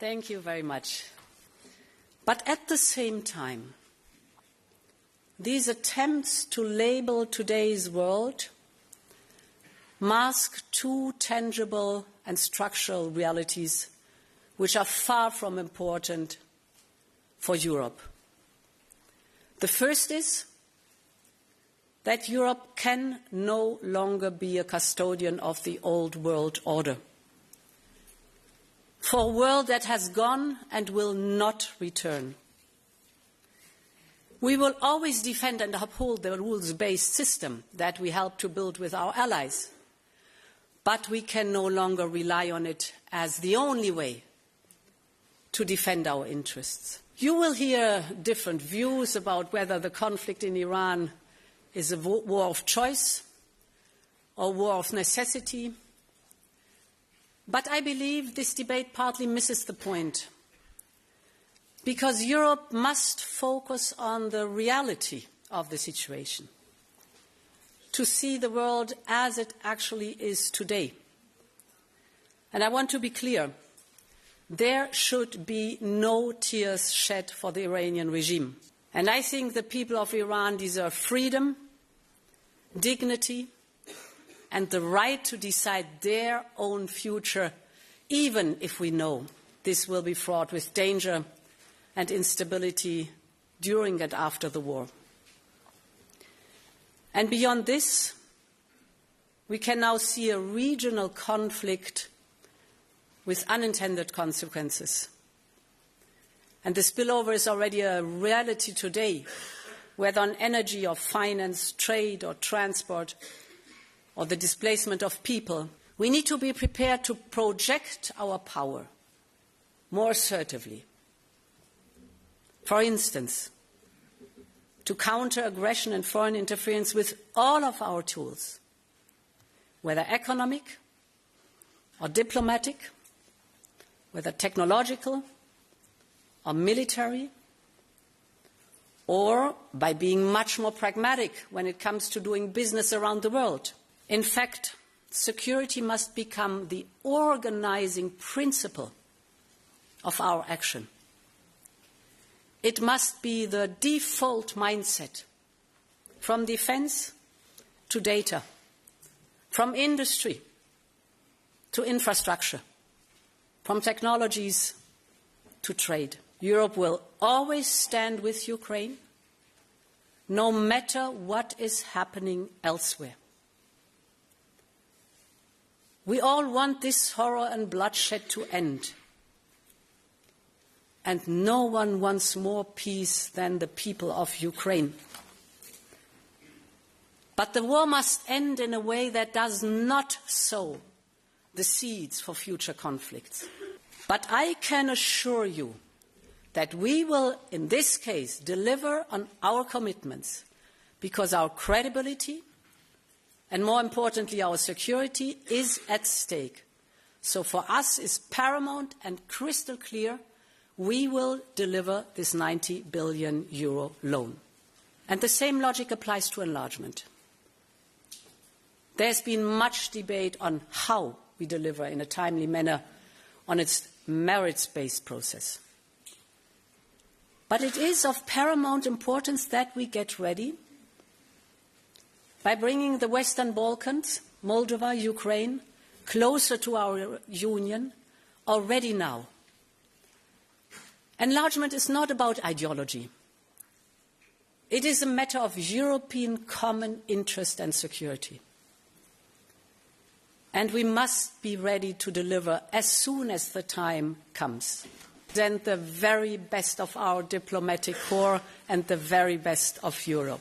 Thank you very much. But at the same time, these attempts to label today's world mask two tangible and structural realities which are far from important for Europe. The first is that Europe can no longer be a custodian of the old world order, for a world that has gone and will not return. We will always defend and uphold the rules-based system that we helped to build with our allies, but we can no longer rely on it as the only way to defend our interests. You will hear different views about whether the conflict in Iran is a war of choice or war of necessity. But I believe this debate partly misses the point, because Europe must focus on the reality of the situation, to see the world as it actually is today. And I want to be clear, there should be no tears shed for the Iranian regime. And I think the people of Iran deserve freedom, dignity, and the right to decide their own future, even if we know this will be fraught with danger and instability during and after the war. And beyond this, we can now see a regional conflict with unintended consequences. And the spillover is already a reality today, whether on energy or finance, trade or transport, or the displacement of people. We need to be prepared to project our power more assertively. For instance, to counter aggression and foreign interference with all of our tools, whether economic or diplomatic, whether technological or military, or by being much more pragmatic when it comes to doing business around the world. In fact, security must become the organizing principle of our action. It must be the default mindset, from defense to data, from industry to infrastructure, from technologies to trade. Europe will always stand with Ukraine, no matter what is happening elsewhere. We all want this horror and bloodshed to end. And no one wants more peace than the people of Ukraine. But the war must end in a way that does not sow the seeds for future conflicts. But I can assure you that we will, in this case, deliver on our commitments, because our credibility and, more importantly, our security is at stake. So for us is paramount and crystal clear: we will deliver this €90 billion loan. And the same logic applies to enlargement. There's been much debate on how we deliver in a timely manner on its merits-based process. But it is of paramount importance that we get ready by bringing the Western Balkans, Moldova, Ukraine, closer to our Union already now. Enlargement is not about ideology. It is a matter of European common interest and security. And we must be ready to deliver as soon as the time comes. Then the very best of our diplomatic corps and the very best of Europe.